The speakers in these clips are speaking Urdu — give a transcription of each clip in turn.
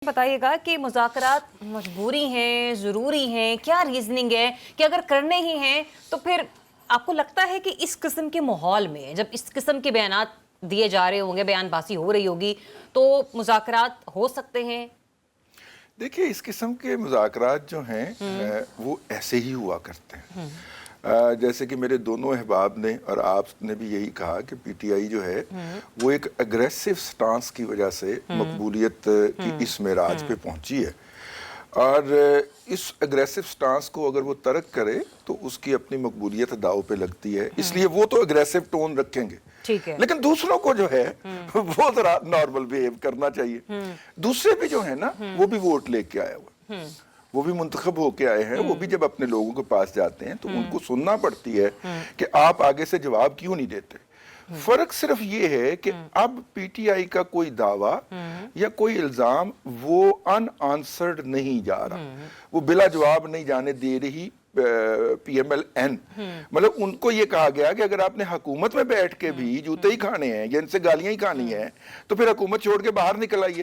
بتائیے گا کہ مذاکرات مجبوری ہیں، ضروری ہیں، کیا ریزننگ ہے کہ اگر کرنے ہی ہیں تو پھر آپ کو لگتا ہے کہ اس قسم کے ماحول میں جب اس قسم کے بیانات دیے جا رہے ہوں گے، بیان بازی ہو رہی ہوگی تو مذاکرات ہو سکتے ہیں؟ دیکھیے اس قسم کے مذاکرات جو ہیں وہ ایسے ہی ہوا کرتے ہیں. جیسے کہ میرے دونوں احباب نے اور آپ نے بھی یہی کہا کہ پی ٹی آئی جو ہے وہ ایک اگریسو سٹانس کی وجہ سے مقبولیت کی اس معراج پہ پہنچی ہے، اور اس اگریسو سٹانس کو اگر وہ ترک کرے تو اس کی اپنی مقبولیت داؤ پہ لگتی ہے، اس لیے وہ تو اگریسو ٹون رکھیں گے، لیکن دوسروں کو جو ہے وہ ذرا نارمل بیہیو کرنا چاہیے. دوسرے بھی جو ہے نا وہ بھی ووٹ لے کے آیا ہوا، وہ بھی منتخب ہو کے آئے ہیں، وہ بھی جب اپنے لوگوں کے پاس جاتے ہیں تو ان کو سننا پڑتی ہے کہ آپ آگے سے جواب کیوں نہیں دیتے. فرق صرف یہ ہے کہ اب پی ٹی آئی کا کوئی دعویٰ یا کوئی الزام وہ ان آنسرڈ نہیں جا رہا، وہ بلا جواب نہیں جانے دے رہی پی ایم ایل این. مطلب ان کو یہ کہا گیا کہ اگر آپ نے حکومت میں بیٹھ کے بھی جوتے ہی کھانے ہیں یا ان سے گالیاں ہی کھانی ہیں تو پھر حکومت چھوڑ کے باہر نکل آئیے،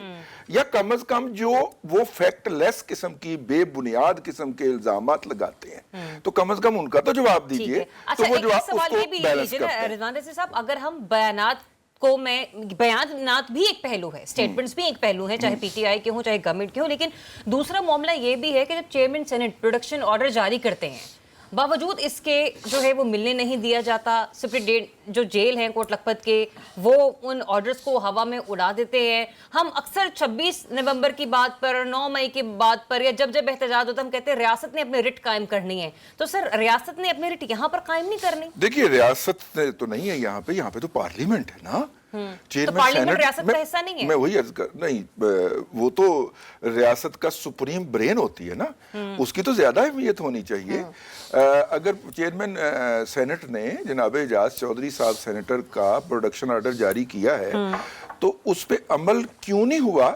یا کم از کم جو وہ فیکٹ لیس قسم کی بے بنیاد قسم کے الزامات لگاتے ہیں تو کم از کم ان کا تو جواب دیجئے. تو وہ جواب اس کو بیلنس کرتے ہیں. رضوان رضوی صاحب، اگر ہم بیانات بیانات بھی ایک پہلو ہے، سٹیٹمنٹس بھی ایک پہلو ہیں، چاہے پی ٹی آئی کے ہوں چاہے گورنمنٹ کے ہوں، لیکن دوسرا معاملہ یہ بھی ہے کہ جب چیئرمین سینٹ پروڈکشن آرڈر جاری کرتے ہیں باوجود اس کے جو ہے وہ ملنے نہیں دیا جاتا، سپرنٹینڈنٹ جو جیل ہیں کوٹ لکھپت کے وہ ان آرڈرز کو ہوا میں اڑا دیتے ہیں. ہم اکثر 26 نومبر کی بات پر، 9 مئی کی بات پر یا جب جب احتجاج ہوتا ہم کہتے ہیں ریاست نے اپنے رٹ قائم کرنی ہے. تو سر ریاست نے اپنے رٹ یہاں پر قائم نہیں کرنی؟ دیکھیے ریاست تو نہیں ہے یہاں پہ تو پارلیمنٹ ہے نا. تو پارلیمنٹ ریاست کا حصہ نہیں ہے؟ میں وہی عرض کر نہیں، وہ تو ریاست کا سپریم برین ہوتی ہے نا، اس کی تو زیادہ اہمیت ہونی چاہیے. اگر چیئرمین سینٹ نے جناب اعجاز چودھری صاحب سینیٹر کا پروڈکشن آرڈر جاری کیا ہے تو اس پہ عمل کیوں نہیں ہوا؟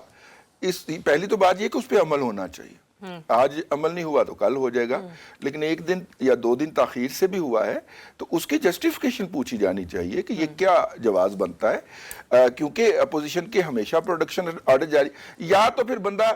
پہلی تو بات یہ کہ اس پہ عمل ہونا چاہیے. آج عمل نہیں ہوا تو کل ہو جائے گا، لیکن 1 دن یا 2 دن تاخیر سے بھی ہوا ہے تو اس کی جسٹیفیکیشن پوچھی جانی چاہیے کہ یہ کیا جواز بنتا ہے. کیونکہ اپوزیشن کے ہمیشہ پروڈکشن آرڈر جاری، یا تو پھر بندہ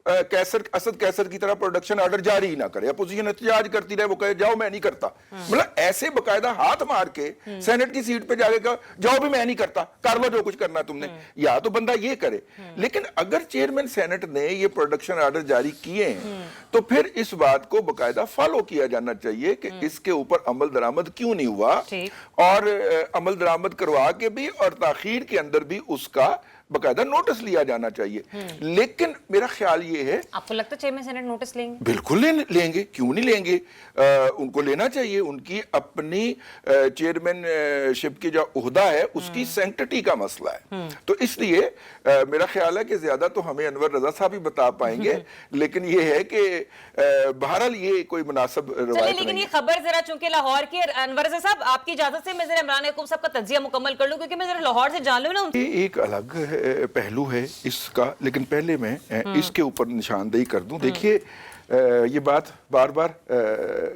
اسد کیسر کی طرح پروڈکشن آرڈر جاری ہی نہ کرے، اپوزیشن احتجاج کرتی رہے، وہ کہے جاؤ میں نہیں کرتا. مطلب ایسے باقاعدہ ہاتھ مار کے سینٹ کی سیٹ پہ جا کے کہا جاؤ بھی میں نہیں کرتا، کر لو جو کچھ کرنا تم نے، یا تو بندہ یہ کرے. لیکن اگر چیئرمین سینٹ نے یہ پروڈکشن آرڈر جاری کیے ہیں تو پھر اس بات کو باقاعدہ فالو کیا جانا چاہیے کہ اس کے اوپر عمل درآمد کیوں نہیں ہوا، اور عمل درآمد کروا کے بھی اور تاخیر کے اندر بھی اس کا باقاعدہ نوٹس لیا جانا چاہیے. لیکن میرا خیال یہ ہے، آپ کو لگتا ہے چیئرمین سینٹ نوٹس لیں گے؟ بالکل لیں گے، کیوں نہیں لیں گے؟ ان کو لینا چاہیے. ان کی اپنی چیئرمین شپ کی جو عہدہ ہے اس کی سینکٹٹی کا مسئلہ ہے. تو اس لیے میرا خیال ہے کہ زیادہ تو ہمیں انور رضا صاحب ہی بتا پائیں گے، لیکن یہ ہے کہ بہرحال یہ کوئی مناسب روایت نہیں. لیکن یہ خبر ذرا چونکہ لاہور کی، انور رضا صاحب آپ کی اجازت سے میں ذرا عمران یعقوب صاحب کا تجزیہ مکمل کر لوں کیونکہ میں ذرا لاہور سے جان لوں نا. یہ ایک الگ پہلو ہے اس کا، لیکن پہلے میں اس کے اوپر نشاندہی کر دوں. دیکھیے یہ بات بار بار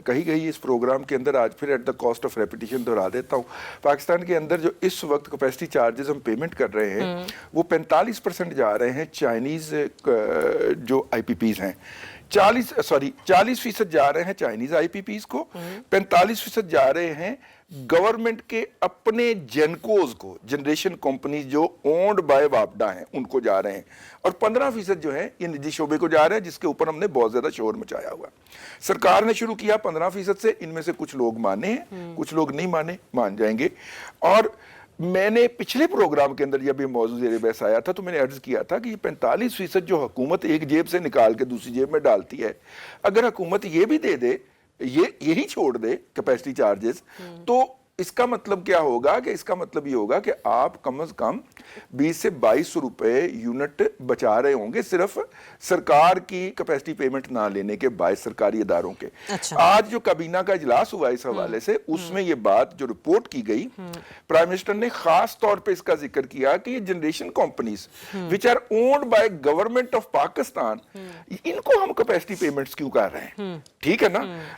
کہی گئی اس پروگرام کے اندر، آج پھر at the cost of repetition دہرا دیتا ہوں. پاکستان کے اندر جو اس وقت کیپیسٹی چارجز ہم پیمنٹ کر رہے ہیں وہ 45% جا رہے ہیں چائنیز جو آئی پی پیز ہیں، 40% جا رہے ہیں چائنیز آئی پی پیز کو، 45% جا رہے ہیں گورنمنٹ کے اپنے جینکوز کو، جنریشن کمپنیز جو اونڈ بائی واپڈا ہیں ان کو جا رہے ہیں، اور 15% جو ہے یہ نجی شعبے کو جا رہے ہیں جس کے اوپر ہم نے بہت زیادہ شور مچایا ہوا. سرکار نے شروع کیا 15% سے، ان میں سے کچھ لوگ مانے ہیں کچھ لوگ نہیں مانے، مان جائیں گے. اور میں نے پچھلے پروگرام کے اندر جب یہ موضوع زیر بحث آیا تھا تو میں نے عرض کیا تھا کہ یہ 45% جو حکومت ایک جیب سے نکال کے دوسری جیب میں ڈالتی ہے، اگر حکومت یہ بھی دے دے، یہی چھوڑ دے کیپیسٹی چارجز، تو اس کا مطلب کیا ہوگا؟ کہ اس کا مطلب یہ ہوگا کہ آپ کم از کم 20 سے 22 روپے یونٹ بچا رہے ہوں گے صرف سرکار کی کیپیسٹی پیمنٹ نہ لینے کے باعث، سرکاری اداروں کے. آج جو کابینہ کا اجلاس ہوا اس حوالے سے، اس میں یہ بات جو رپورٹ کی گئی، پرائم منسٹر نے خاص طور پہ اس کا ذکر کیا کہ یہ generation companies which are owned by government of Pakistan, ان کو ہم کیپیسٹی پیمنٹس کیوں کر رہے ہیں؟ ٹھیک ہے نا؟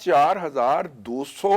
4200